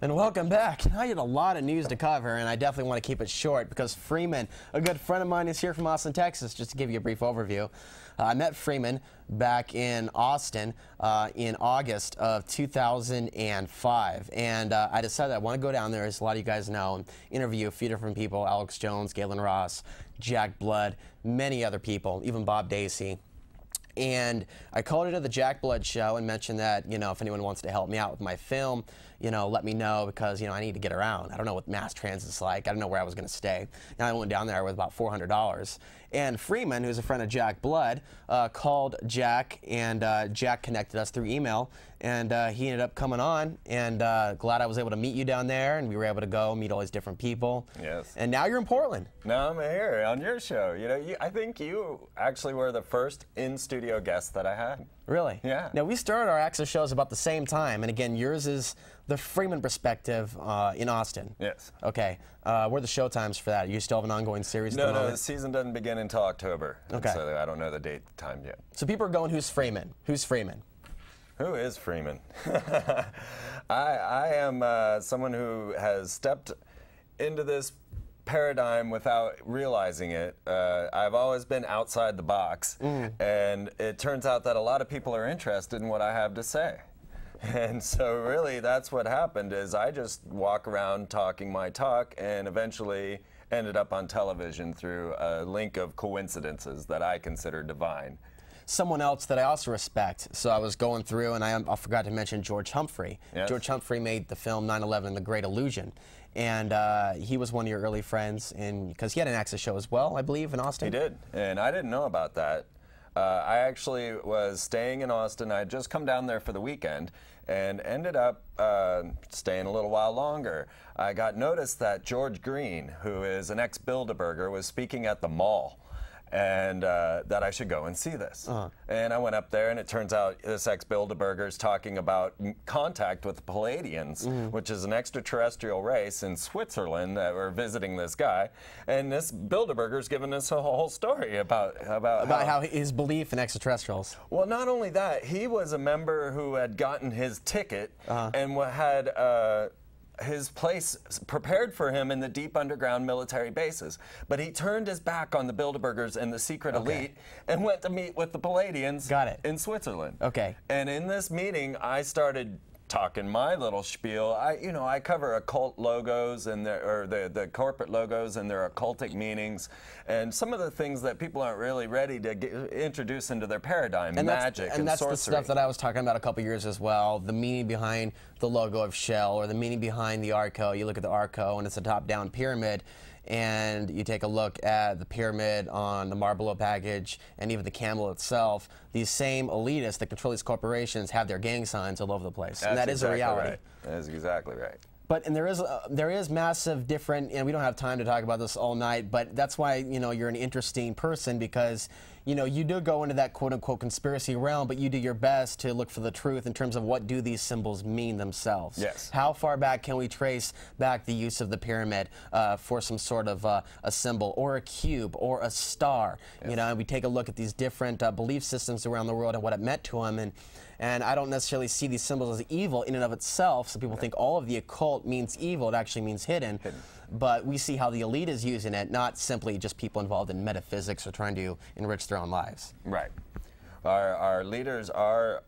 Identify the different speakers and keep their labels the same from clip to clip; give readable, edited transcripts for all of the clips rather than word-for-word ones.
Speaker 1: And welcome back. I had a lot of news to cover, and I definitely want to keep it short because Freeman, a good friend of mine, is here from Austin, Texas. Just to give you a brief overview, I met Freeman back in Austin in August of 2005, and I decided I want to go down there, as a lot of you guys know, and interview a few different people: Alex Jones, Galen Ross, Jack Blood, many other people, even Bob Dacey. And I called it at the Jack Blood show and mentioned that, you know, if anyone wants to help me out with my film, you know, let me know because, you know, I need to get around. I don't know what mass transit's like. I don't know where I was going to stay. And I went down there with about $400. And Freeman, who's a friend of Jack Blood, called Jack, and Jack connected us through email. And he ended up coming on, and glad I was able to meet you down there, and we were able to go meet all these different people.
Speaker 2: Yes.
Speaker 1: And now you're in Portland.
Speaker 2: Now I'm here on your show. You know, I think you actually were the first in-studio guest that I had.
Speaker 1: Really?
Speaker 2: Yeah.
Speaker 1: Now, we started our Access shows about the same time, and again, yours is the Freeman perspective in Austin.
Speaker 2: Yes.
Speaker 1: Okay. What are the show times for that? You still have an ongoing series?
Speaker 2: No, the season doesn't begin until October.
Speaker 1: Okay.
Speaker 2: So I don't know the date, time yet.
Speaker 1: So people are going, who's Freeman? Who's Freeman?
Speaker 2: Who is Freeman? I am someone who has stepped into this paradigm without realizing it. I've always been outside the box, and it turns out that a lot of people are interested in what I have to say. And so really that's what happened, is I just walk around talking my talk and eventually ended up on television through a link of coincidences that I consider divine.
Speaker 1: Someone else that I also respect. So I was going through, and I forgot to mention George Humphrey. Yes. George Humphrey made the film 9/11: The Great Illusion. And he was one of your early friends, because he had an Access show as well, I believe, in Austin.
Speaker 2: He did, and I didn't know about that. I actually was staying in Austin. I had just come down there for the weekend and ended up staying a little while longer. I got notice that George Green, who is an ex-Bilderberger, was speaking at the mall, and that I should go and see this. And I went up there, and it turns out this ex-Bilderberger is talking about contact with the Palladians, which is an extraterrestrial race in Switzerland that were visiting this guy. And this Bilderberger's given us a whole story about
Speaker 1: how his belief in extraterrestrials.
Speaker 2: Well, not only that, he was a member who had gotten his ticket and had his place prepared for him in the deep underground military bases. But he turned his back on the Bilderbergers and the secret elite and went to meet with the Palladians in Switzerland.
Speaker 1: Okay.
Speaker 2: And in this meeting, I started talking my little spiel. I cover occult logos and the corporate logos and their occultic meanings, and some of the things that people aren't really ready to introduce into their paradigm, magic and
Speaker 1: that's
Speaker 2: sorcery.
Speaker 1: The stuff that I was talking about a couple years as well. The meaning behind the logo of Shell, or the meaning behind the Arco. You look at the Arco, and it's a top-down pyramid. And you take a look at the pyramid on the Marlboro package and even the camel itself, these same elitists that control these corporations have their gang signs all over the place. And that is a reality.
Speaker 2: Right. That is exactly right.
Speaker 1: But there is massive different, and we don't have time to talk about this all night, but that's why, you know, you're an interesting person, because, you know, you do go into that quote-unquote conspiracy realm, but you do your best to look for the truth in terms of what do these symbols mean themselves.
Speaker 2: Yes.
Speaker 1: How far back can we trace back the use of the pyramid for some sort of a symbol, or a cube, or a star? Yes. You know, and we take a look at these different belief systems around the world and what it meant to them, and I don't necessarily see these symbols as evil in and of itself. So people think all of the occult means evil. It actually means hidden. But we see how the elite is using it, not simply just people involved in metaphysics or trying to enrich their own lives.
Speaker 2: Right. Our leaders are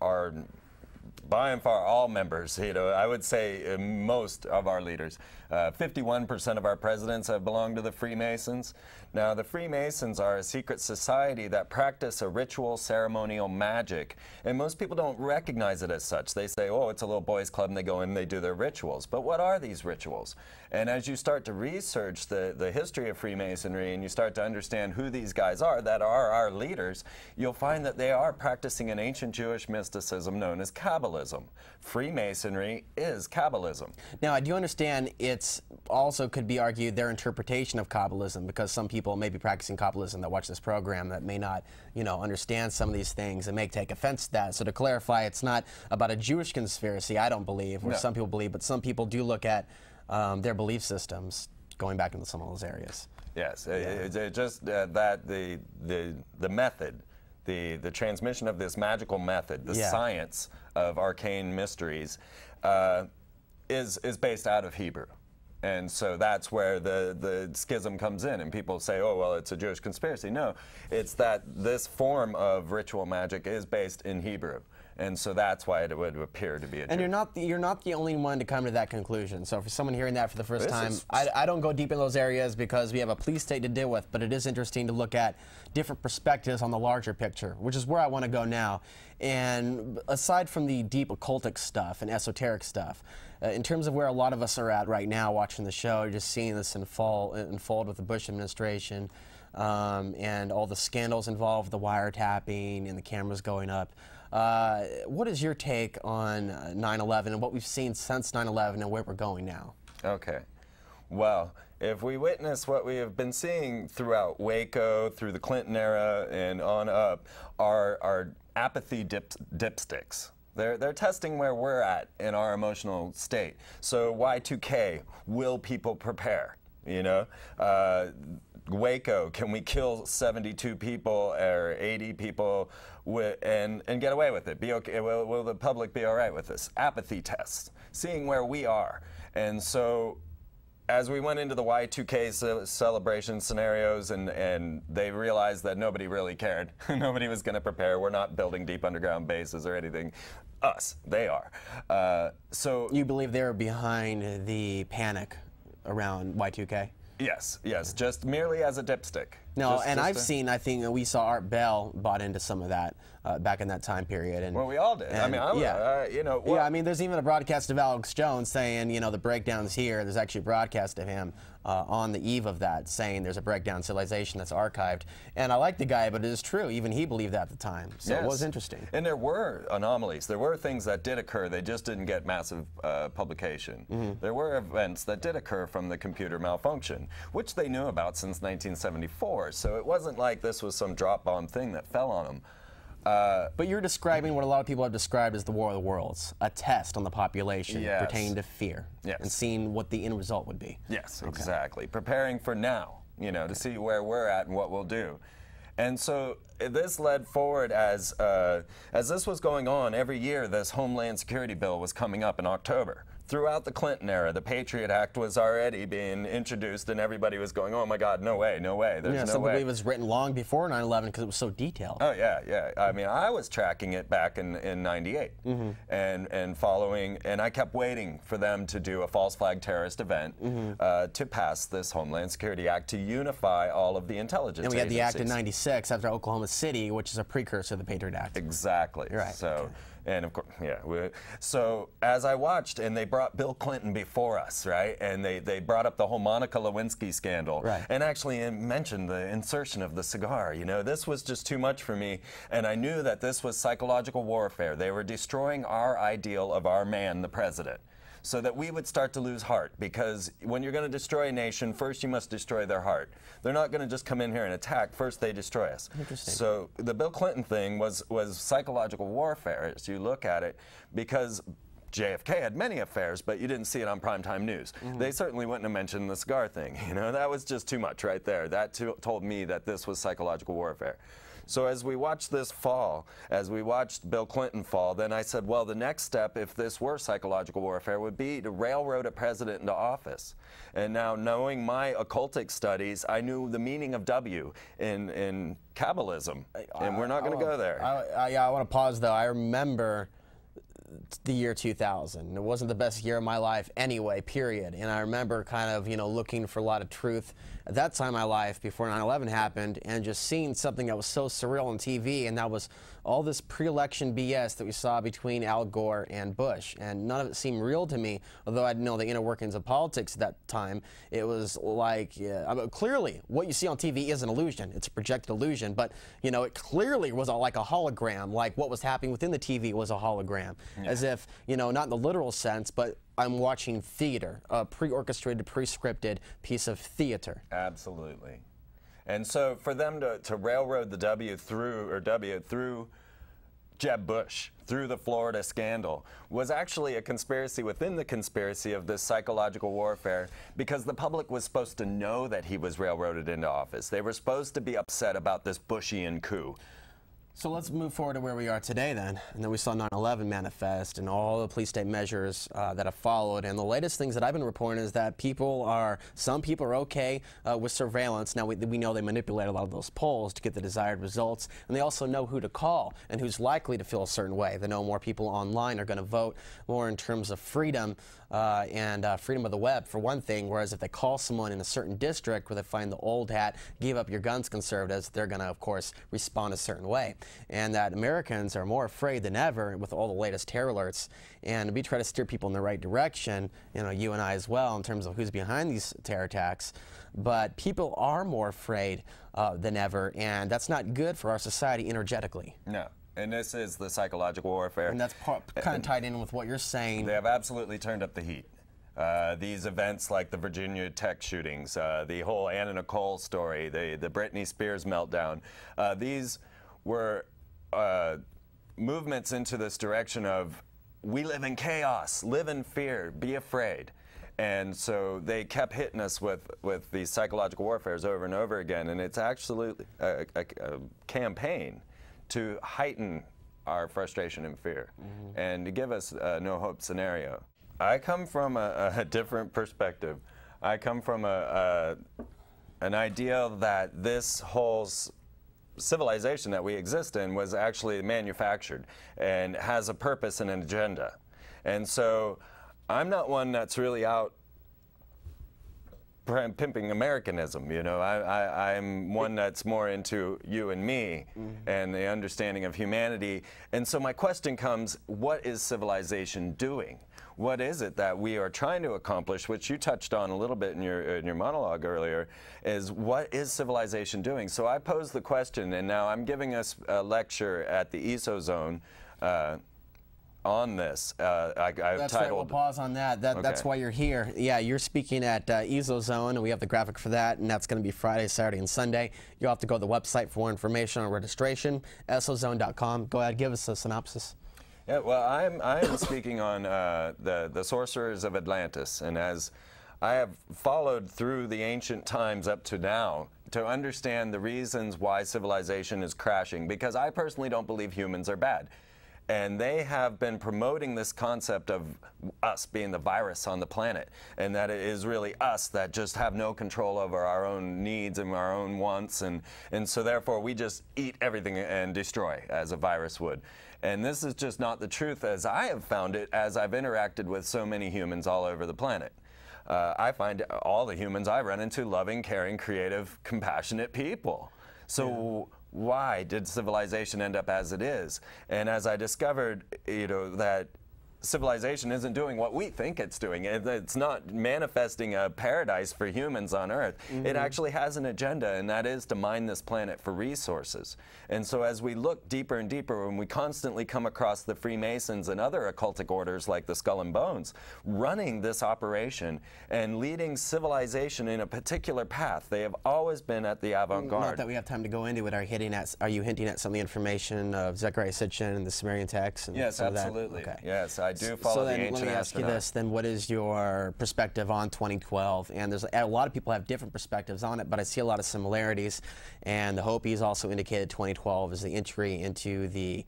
Speaker 2: by and far all members. You know, I would say most of our leaders. 51% of our presidents have belonged to the Freemasons. Now, the Freemasons are a secret society that practice a ritual ceremonial magic, and most people don't recognize it as such. They say, oh, it's a little boys club, and they go in and they do their rituals. But what are these rituals? And as you start to research the history of Freemasonry, and you start to understand who these guys are that are our leaders, you'll find that they are practicing an ancient Jewish mysticism known as Kabbalism. Freemasonry is Kabbalism.
Speaker 1: Now, I do understand it's also could be argued their interpretation of Kabbalism, because some people may be practicing Kabbalism that watch this program that may not, you know, understand some of these things and may take offense to that. So to clarify, it's not about a Jewish conspiracy, I don't believe, or some people believe, but some people do look at their belief systems going back into some of those areas.
Speaker 2: Yes, it's just that the method, the transmission of this magical method, the science of arcane mysteries, is based out of Hebrew. And so that's where the schism comes in, and people say, oh, well, it's a Jewish conspiracy. No, it's that this form of ritual magic is based in Hebrew. And so that's why it would appear to be a Jew.
Speaker 1: And you're not the only one to come to that conclusion. So for someone hearing that for the first time, I don't go deep in those areas because we have a police state to deal with, but it is interesting to look at different perspectives on the larger picture, which is where I want to go now. And aside from the deep occultic stuff and esoteric stuff, in terms of where a lot of us are at right now watching the show, you're just seeing this unfold with the Bush administration and all the scandals involved, the wiretapping and the cameras going up. What is your take on 9/11 and what we've seen since 9/11 and where we're going now?
Speaker 2: Okay. Well, if we witness what we have been seeing throughout Waco, through the Clinton era, and on up, are apathy dipsticks. They're testing where we're at in our emotional state. So Y2K, will people prepare? You know, Waco, can we kill 72 people or 80 people and get away with it? Be okay? Will the public be all right with this? Apathy tests, seeing where we are. And so as we went into the Y2K celebration scenarios and they realized that nobody really cared, nobody was going to prepare, we're not building deep underground bases or anything. Us, they are. So
Speaker 1: you believe they're behind the panic around Y2K?
Speaker 2: Yes, yes, just merely as a dipstick.
Speaker 1: No, I think we saw Art Bell bought into some of that back in that time period. And,
Speaker 2: well, we all did. I mean, you know.
Speaker 1: Yeah, I mean, there's even a broadcast of Alex Jones saying, you know, the breakdown's here. There's actually a broadcast of him on the eve of that saying there's a breakdown civilization that's archived. And I like the guy, but it is true. Even he believed that at the time. So
Speaker 2: yes.
Speaker 1: It was interesting.
Speaker 2: And there were anomalies. There were things that did occur. They just didn't get massive publication. Mm-hmm. There were events that did occur from the computer malfunction, which they knew about since 1974. So it wasn't like this was some drop bomb thing that fell on them.
Speaker 1: But you're describing what a lot of people have described as the War of the Worlds, a test on the population
Speaker 2: yes.
Speaker 1: pertaining to fear and seeing what the end result would be.
Speaker 2: Yes, okay. Exactly. Preparing for now, you know, to see where we're at and what we'll do. And so this led forward as this was going on every year. This Homeland Security bill was coming up in October. Throughout the Clinton era, the Patriot Act was already being introduced, and everybody was going, "Oh my God, no way, no way, there's no way."
Speaker 1: Some believe it was written long before 9/11 because it was so detailed.
Speaker 2: Oh yeah, yeah. I mean, I was tracking it back in '98,
Speaker 1: mm-hmm.
Speaker 2: and following, and I kept waiting for them to do a false flag terrorist event
Speaker 1: mm-hmm.
Speaker 2: To pass this Homeland Security Act to unify all of the intelligence
Speaker 1: agencies. And we had the act in
Speaker 2: '96
Speaker 1: after Oklahoma City, which is a precursor to the Patriot Act.
Speaker 2: Exactly.
Speaker 1: You're right.
Speaker 2: So.
Speaker 1: Okay.
Speaker 2: And of course, yeah. So as I watched, and they brought Bill Clinton before us, right? And they brought up the whole Monica Lewinsky scandal,
Speaker 1: right.
Speaker 2: And actually mentioned the insertion of the cigar. You know, this was just too much for me, and I knew that this was psychological warfare. They were destroying our ideal of our man, the president, so that we would start to lose heart. Because when you're going to destroy a nation, first you must destroy their heart. They're not going to just come in here and attack. First they destroy us.
Speaker 1: Interesting.
Speaker 2: So the Bill Clinton thing was psychological warfare as you look at it, because JFK had many affairs, but you didn't see it on primetime news. Mm-hmm. They certainly wouldn't have mentioned the cigar thing. You know, that was just too much right there. That told me that this was psychological warfare. So as we watched this fall, as we watched Bill Clinton fall, then I said, well, the next step, if this were psychological warfare, would be to railroad a president into office. And now, knowing my occultic studies, I knew the meaning of W in Kabbalism, and we're not going to go there.
Speaker 1: I want to pause, though. I remember the year 2000. It wasn't the best year of my life anyway, period. And I remember kind of, you know, looking for a lot of truth at that time in my life before 9/11 happened, and just seeing something that was so surreal on TV, and that was all this pre-election BS that we saw between Al Gore and Bush. And none of it seemed real to me, although I didn't know the inner workings of politics at that time. It was like, I mean, clearly, what you see on TV is an illusion. It's a projected illusion, but, you know, it clearly was like a hologram, like what was happening within the TV was a hologram. Yeah. As if, you know, not in the literal sense, but I'm watching theater, a pre-orchestrated, pre-scripted piece of theater.
Speaker 2: Absolutely. And so for them to railroad the W through Jeb Bush, through the Florida scandal, was actually a conspiracy within the conspiracy of this psychological warfare, because the public was supposed to know that he was railroaded into office. They were supposed to be upset about this Bushian coup.
Speaker 1: So let's move forward to where we are today then. And then we saw 9/11 manifest and all the police state measures that have followed. And the latest things that I've been reporting is that some people are okay with surveillance. Now we know they manipulate a lot of those polls to get the desired results. And they also know who to call and who's likely to feel a certain way. They know more people online are going to vote more in terms of freedom and freedom of the web, for one thing, whereas if they call someone in a certain district where they find the old hat, give up your guns conservatives, they're going to, of course, respond a certain way. And that Americans are more afraid than ever with all the latest terror alerts. And we try to steer people in the right direction, you and I as well, in terms of who's behind these terror attacks. But people are more afraid than ever, and that's not good for our society energetically.
Speaker 2: No. And this is the psychological warfare.
Speaker 1: And that's kind of tied in with what you're saying.
Speaker 2: They have absolutely turned up the heat. These events like the Virginia Tech shootings, the whole Anna Nicole story, the Britney Spears meltdown, these were movements into this direction of, we live in chaos, live in fear, be afraid. And so they kept hitting us with these psychological warfares over and over again. And it's actually a campaign to heighten our frustration and fear and to give us a no-hope scenario. I come from a different perspective. I come from an idea that this whole civilization that we exist in was actually manufactured and has a purpose and an agenda. And so I'm not one that's really out pimping Americanism, I'm one that's more into you and me and the understanding of humanity. And so my question comes, what is civilization doing? What is it that we are trying to accomplish, which you touched on a little bit in your monologue earlier, is what is civilization doing? So I posed the question, and now I'm giving us a lecture at the ESO Zone on this. I've
Speaker 1: That's
Speaker 2: titled,
Speaker 1: right, we'll pause on that. That's why you're here. Yeah, you're speaking at ESO Zone, and we have the graphic for that, and that's going to be Friday, Saturday, and Sunday. You'll have to go to the website for more information on registration, sozone.com. Go ahead, give us a synopsis.
Speaker 2: Yeah, well, I am speaking on the sorcerers of Atlantis, and as I have followed through the ancient times up to now to understand the reasons why civilization is crashing, because I personally don't believe humans are bad. And they have been promoting this concept of us being the virus on the planet, and that it is really us that just have no control over our own needs and our own wants, and so therefore we just eat everything and destroy as a virus would. And this is just not the truth as I have found it, as I've interacted with so many humans all over the planet. I find all the humans I run into loving, caring, creative, compassionate people. So why did civilization end up as it is? And as I discovered, that civilization isn't doing what we think it's doing. It's not manifesting a paradise for humans on Earth. It actually has an agenda, and that is to mine this planet for resources. And so as we look deeper and deeper, when we constantly come across the Freemasons and other occultic orders like the Skull and Bones running this operation and leading civilization in a particular path, they have always been at the avant-garde.
Speaker 1: Not that we have time to go into it. Are you hinting at some of the information of Zechariah Sitchin and the Sumerian texts? And
Speaker 2: yes, absolutely. Okay. Yes, I do follow the ancient astronaut. So then let me ask you this, then what is your perspective on 2012? And there's a lot of people have different perspectives on it, but I see a lot of similarities. And the Hopis also indicated 2012 is the entry into the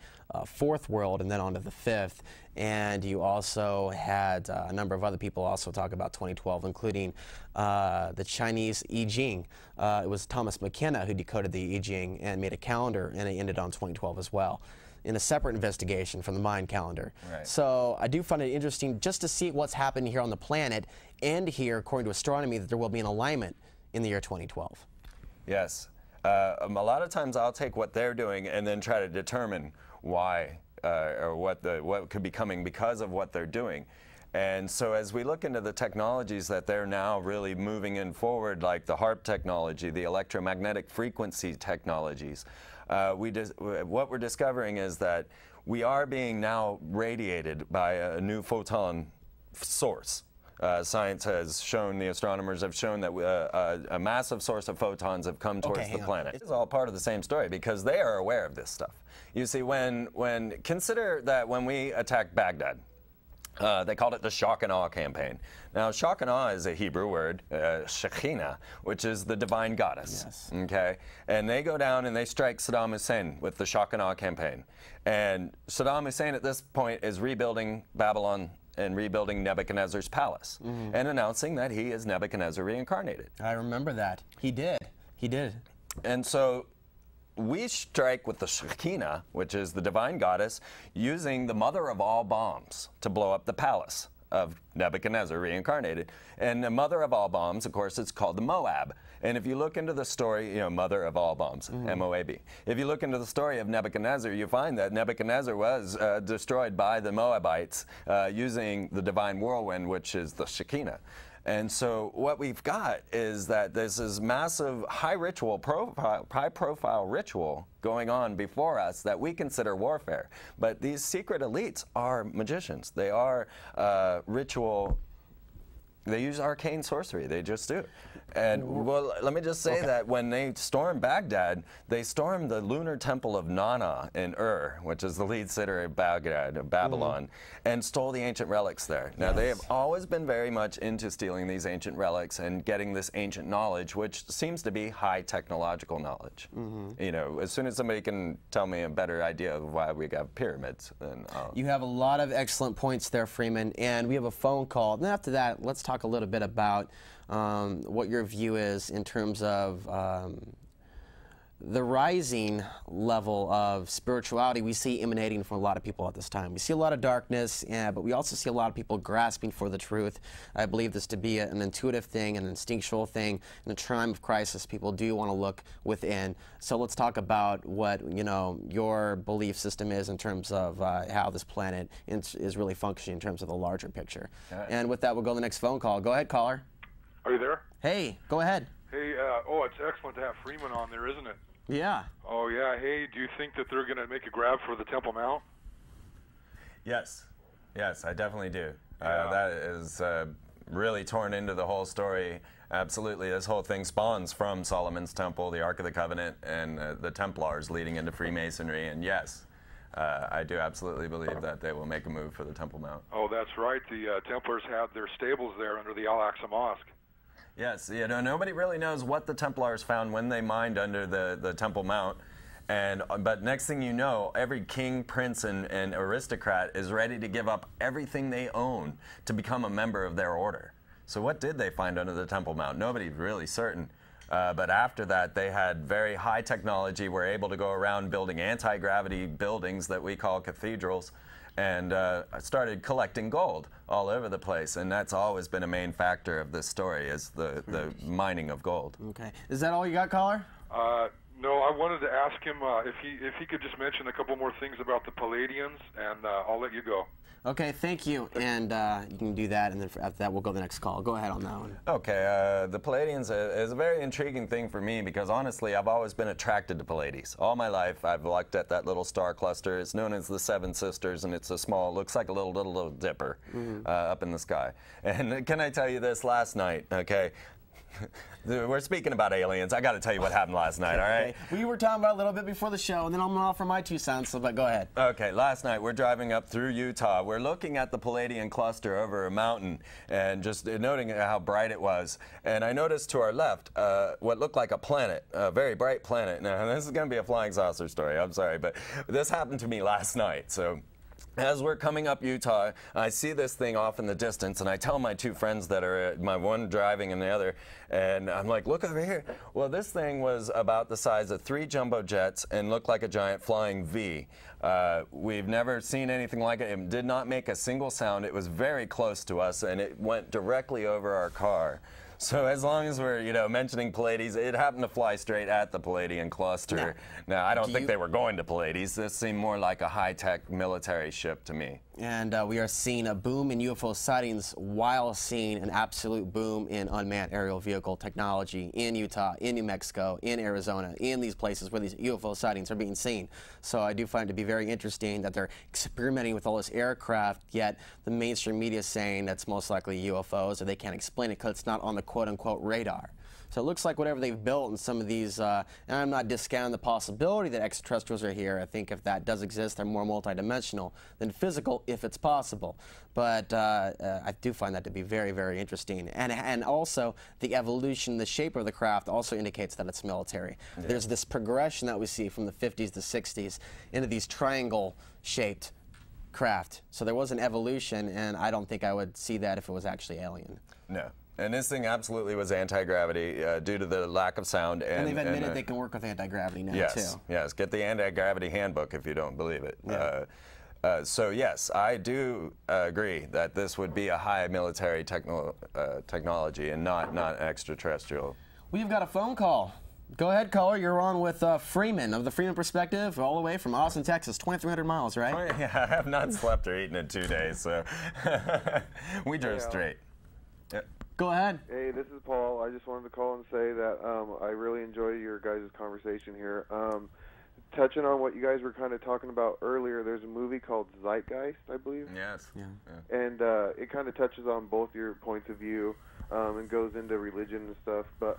Speaker 2: fourth world and then onto the fifth. And you also had a number of other people also talk about 2012, including the Chinese I Ching. It was Thomas McKenna who decoded the I Ching and made a calendar, and it ended on 2012 as well, in a separate investigation from the Mayan calendar. Right.
Speaker 1: So I do find it interesting just to see what's happening here on the planet, and here, according to astronomy, that there will be an alignment in the year 2012.
Speaker 2: Yes. A lot of times I'll take what they're doing and then try to determine why or what could be coming because of what they're doing. And so as we look into the technologies that they're now really moving in forward, like the HARP technology, the electromagnetic frequency technologies, what we're discovering is that we are being now radiated by a new photon source. Science has shown, the astronomers have shown that a massive source of photons have come towards the planet. It's all part of the same story because they are aware of this stuff. You see, consider that when we attacked Baghdad, They called it the shock and awe campaign. Now, shock and awe is a Hebrew word, Shekinah, which is the divine goddess.
Speaker 1: Yes.
Speaker 2: Okay, and they go down and they strike Saddam Hussein with the shock and awe campaign. And Saddam Hussein at this point is rebuilding Babylon and rebuilding Nebuchadnezzar's palace, and announcing that he is Nebuchadnezzar reincarnated.
Speaker 1: I remember that. He did. He did.
Speaker 2: And so we strike with the Shekinah, which is the divine goddess, using the mother of all bombs to blow up the palace of Nebuchadnezzar reincarnated. And the mother of all bombs, of course, it's called the Moab. And if you look into the story, you know, mother of all bombs, M-O-A-B. If you look into the story of Nebuchadnezzar, you find that Nebuchadnezzar was destroyed by the Moabites using the divine whirlwind, which is the Shekinah. And so what we've got is that there's this massive high profile ritual going on before us that we consider warfare. But these secret elites are magicians. They are ritual. They use arcane sorcery. They just do. And well, let me just say that when they stormed Baghdad, they stormed the lunar temple of Nana in Ur, which is the lead city of Baghdad, of Babylon, and stole the ancient relics there. Now, they have always been very much into stealing these ancient relics and getting this ancient knowledge, which seems to be high technological knowledge. You know, as soon as somebody can tell me a better idea of why we got pyramids, then
Speaker 1: You have a lot of excellent points there, Freeman, and we have a phone call. And after that, let's talk a little bit about what your view is in terms of the rising level of spirituality we see emanating from a lot of people at this time. We see a lot of darkness, but we also see a lot of people grasping for the truth. I believe this to be an intuitive thing, an instinctual thing. In a time of crisis, people do want to look within. So let's talk about what, you know, your belief system is in terms of how this planet is really functioning in terms of the larger picture. And with that, we'll go to the next phone call. Go ahead, caller.
Speaker 3: Are you there?
Speaker 1: Hey, go ahead.
Speaker 3: Hey, oh, it's excellent to have Freeman on there, isn't it?
Speaker 1: Yeah.
Speaker 3: Oh, yeah. Hey, do you think that they're going to make a grab for the Temple Mount?
Speaker 2: yes, yes, I definitely do.
Speaker 3: Yeah.
Speaker 2: That is really torn into the whole story. Absolutely, this whole thing spawns from Solomon's Temple, the Ark of the Covenant, and the Templars leading into Freemasonry. And yes, I do absolutely believe that they will make a move for the Temple Mount.
Speaker 3: Oh, that's right. The Templars had their stables there under the Al-Aqsa Mosque.
Speaker 2: Yes, you know, nobody really knows what the Templars found when they mined under the Temple Mount. But next thing you know, every king, prince, and aristocrat is ready to give up everything they own to become a member of their order. So what did they find under the Temple Mount? Nobody's really certain. But after that, they had very high technology, were able to go around building anti-gravity buildings that we call cathedrals, and started collecting gold all over the place. And that's always been a main factor of this story, is the mining of gold.
Speaker 1: Okay. Is that all you got, caller?
Speaker 3: No, I wanted to ask him if he could just mention a couple more things about the Palladians, and I'll let you go.
Speaker 1: Okay, thank you. And you can do that, and then after that, we'll go to the next call. Go ahead on that one.
Speaker 2: Okay, the Palladians is a very intriguing thing for me because honestly, I've always been attracted to Pallades. All my life, I've looked at that little star cluster. It's known as the Seven Sisters, and it's a small, looks like a little dipper up in the sky. And can I tell you this? Last night, okay, we're speaking about aliens. I got to tell you what happened last night, all right?
Speaker 1: We were talking about it a little bit before the show, and then I'm going to offer my 2 cents, so, but go ahead.
Speaker 2: Okay, last night we're driving up through Utah. We're looking at the Palladian cluster over a mountain and just noting how bright it was. And I noticed to our left what looked like a planet, a very bright planet. Now, this is going to be a flying saucer story. I'm sorry, but this happened to me last night. So as we're coming up Utah, I see this thing off in the distance, and I tell my 2 friends that are my one driving and the other, and I'm like, look over here. Well, this thing was about the size of 3 jumbo jets and looked like a giant flying V. We've never seen anything like it. It did not make a single sound. It was very close to us, and it went directly over our car. So as long as we're, you know, mentioning Pallades, it happened to fly straight at the Palladian cluster. Now, I don't think they were going to Pallades. This seemed more like a high-tech military ship to me.
Speaker 1: And we are seeing a boom in UFO sightings while seeing an absolute boom in unmanned aerial vehicle technology in Utah, in New Mexico, in Arizona, in these places where these UFO sightings are being seen. So I do find it to be very interesting that they're experimenting with all this aircraft, yet the mainstream media is saying that's most likely UFOs, or they can't explain it because it's not on the quote-unquote radar. So it looks like whatever they've built in some of these, and I'm not discounting the possibility that extraterrestrials are here. I think if that does exist, they're more multidimensional than physical, if it's possible. But I do find that to be very, very interesting. And also, the evolution, the shape of the craft also indicates that it's military. Yeah. There's this progression that we see from the 50s to 60s into these triangle-shaped craft. So there was an evolution, and I don't think I would see that if it was actually alien.
Speaker 2: No. And this thing absolutely was anti-gravity due to the lack of sound.
Speaker 1: And they've admitted they can work with anti-gravity now,
Speaker 2: yes,
Speaker 1: too. Yes,
Speaker 2: get the anti-gravity handbook if you don't believe it.
Speaker 1: Yeah.
Speaker 2: So yes, I do agree that this would be a high military technology and not extraterrestrial.
Speaker 1: We've got a phone call. Go ahead, caller. You're on with Freeman of the Freeman Perspective, all the way from Austin, Texas. 2,300 miles, right?
Speaker 2: Oh, yeah, I have not slept or eaten in 2 days, so we drove straight. Yep.
Speaker 1: Go ahead.
Speaker 4: Hey, this is Paul. I just wanted to call and say that I really enjoy your guys' conversation here. Touching on what you guys were kind of talking about earlier, there's a movie called Zeitgeist, I believe.
Speaker 2: Yes.
Speaker 1: Yeah.
Speaker 4: And it kind of touches on both your points of view and goes into religion and stuff. But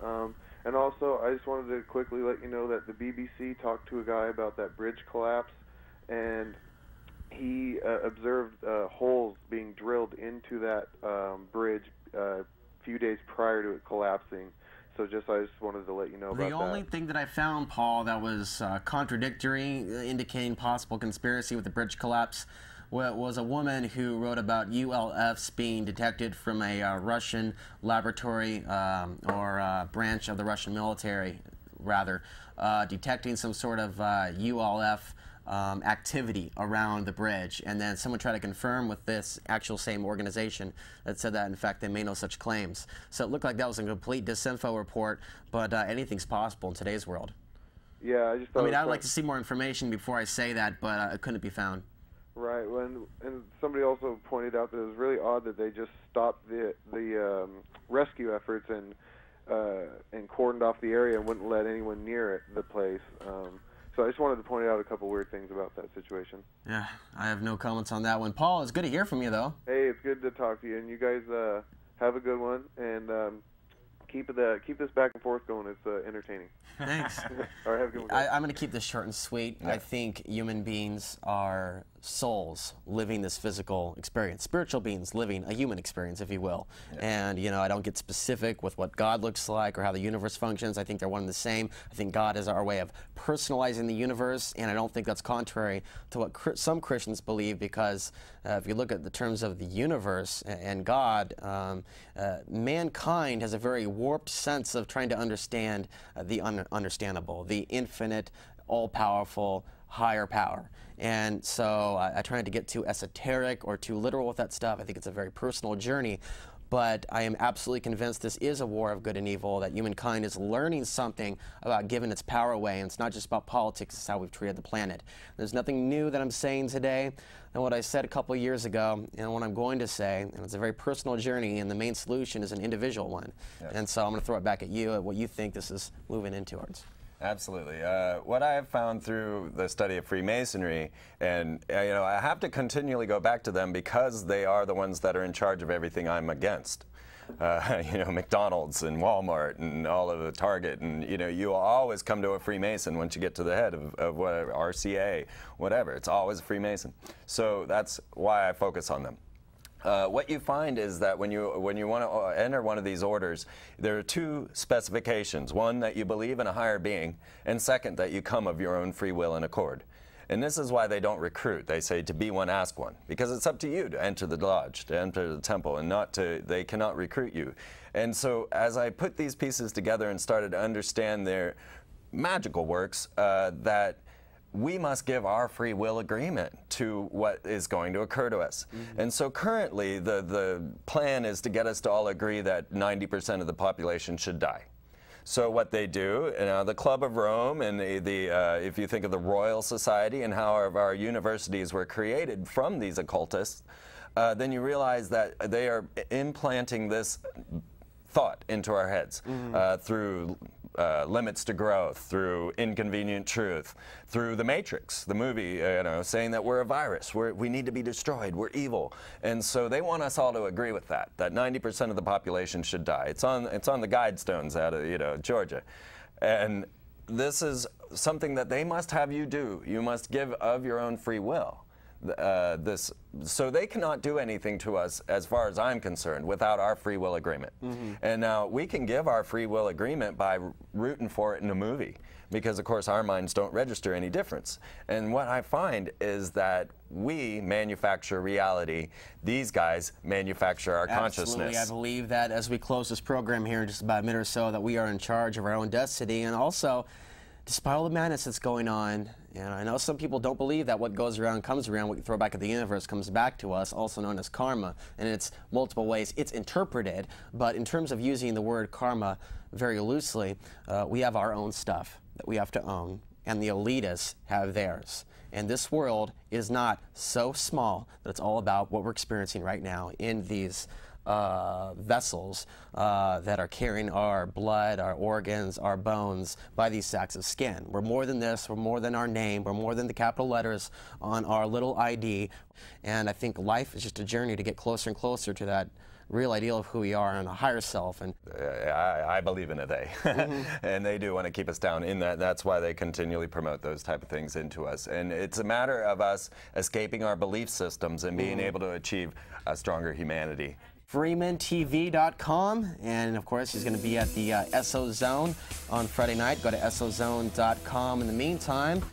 Speaker 4: and also, I just wanted to quickly let you know that the BBC talked to a guy about that bridge collapse, and he observed holes being drilled into that bridge a few days prior to it collapsing. So I just wanted to let you know about that.
Speaker 1: The only thing that I found, Paul, that was contradictory, indicating possible conspiracy with the bridge collapse, was a woman who wrote about ULFs being detected from a Russian laboratory or branch of the Russian military, rather, detecting some sort of ULF activity around the bridge, and then someone tried to confirm with this actual same organization that said that in fact they made no such claims. So it looked like that was a complete disinfo report, but anything's possible in today's world.
Speaker 4: Yeah, I just thought
Speaker 1: I'd like to see more information before I say that, but it couldn't be found.
Speaker 4: Right, and somebody also pointed out that it was really odd that they just stopped the rescue efforts and cordoned off the area and wouldn't let anyone near the place. So I just wanted to point out a couple weird things about that situation.
Speaker 1: Yeah, I have no comments on that one. Paul, it's good to hear from you, though.
Speaker 4: Hey, it's good to talk to you, and you guys have a good one, and keep this back and forth going. It's entertaining.
Speaker 1: Thanks.
Speaker 4: All right, have a good one.
Speaker 1: I'm going to keep this short and sweet. Yeah. I think human beings are souls living this physical experience, spiritual beings living a human experience, if you will. Yeah. And, I don't get specific with what God looks like or how the universe functions. I think they're one and the same. I think God is our way of personalizing the universe, and I don't think that's contrary to what some Christians believe, because if you look at the terms of the universe and God, mankind has a very warped sense of trying to understand the ununderstandable, the infinite, all-powerful, higher power. And so I try not to get too esoteric or too literal with that stuff. I think it's a very personal journey. But I am absolutely convinced this is a war of good and evil, that humankind is learning something about giving its power away. And it's not just about politics, it's how we've treated the planet. There's nothing new that I'm saying today than what I said a couple of years ago and what I'm going to say. And it's a very personal journey, and the main solution is an individual one. Yes. And so I'm going to throw it back at you, at what you think this is moving in towards.
Speaker 2: Absolutely. What I have found through the study of Freemasonry, and I have to continually go back to them because they are the ones that are in charge of everything I'm against. McDonald's and Walmart and all of the Target, and you will always come to a Freemason once you get to the head of whatever, RCA, whatever. It's always a Freemason. So that's why I focus on them. What you find is that when you want to enter one of these orders, there are two specifications. One, that you believe in a higher being, and second, that you come of your own free will and accord. And this is why they don't recruit. They say, to be one, ask one. Because it's up to you to enter the lodge, to enter the temple, and they cannot recruit you. And so as I put these pieces together and started to understand their magical works, that we must give our free will agreement to what is going to occur to us. Mm-hmm. And so currently, the plan is to get us to all agree that 90% of the population should die. So what they do, the Club of Rome, and if you think of the Royal Society and how our universities were created from these occultists, then you realize that they are implanting this thought into our heads through limits to growth, through inconvenient truth, through The Matrix, the movie, saying that we're a virus, we need to be destroyed, we're evil. And so they want us all to agree with that 90% of the population should die. It's on the guidestones out of Georgia. And this is something that they must have you do. You must give of your own free will. So they cannot do anything to us, as far as I'm concerned, without our free will agreement. And now we can give our free will agreement by rooting for it in a movie, because of course our minds don't register any difference. And what I find is that we manufacture reality. These guys manufacture our consciousness.
Speaker 1: Absolutely. I believe that as we close this program here in just about a minute or so, that we are in charge of our own destiny. And also, despite all the madness that's going on, and I know some people don't believe that what goes around comes around, what you throw back at the universe comes back to us, also known as karma, and it's multiple ways it's interpreted. But in terms of using the word karma very loosely, we have our own stuff that we have to own, and the elitists have theirs. And this world is not so small that it's all about what we're experiencing right now in these vessels that are carrying our blood, our organs, our bones by these sacks of skin. We're more than this. We're more than our name. We're more than the capital letters on our little ID. And I think life is just a journey to get closer and closer to that real ideal of who we are and a higher self. And
Speaker 2: I believe in a they. And they do want to keep us down in that. That's why they continually promote those type of things into us. And it's a matter of us escaping our belief systems and being able to achieve a stronger humanity.
Speaker 1: FreemanTV.com, and of course he's going to be at the SO Zone on Friday night. Go to SOZone.com. In the meantime,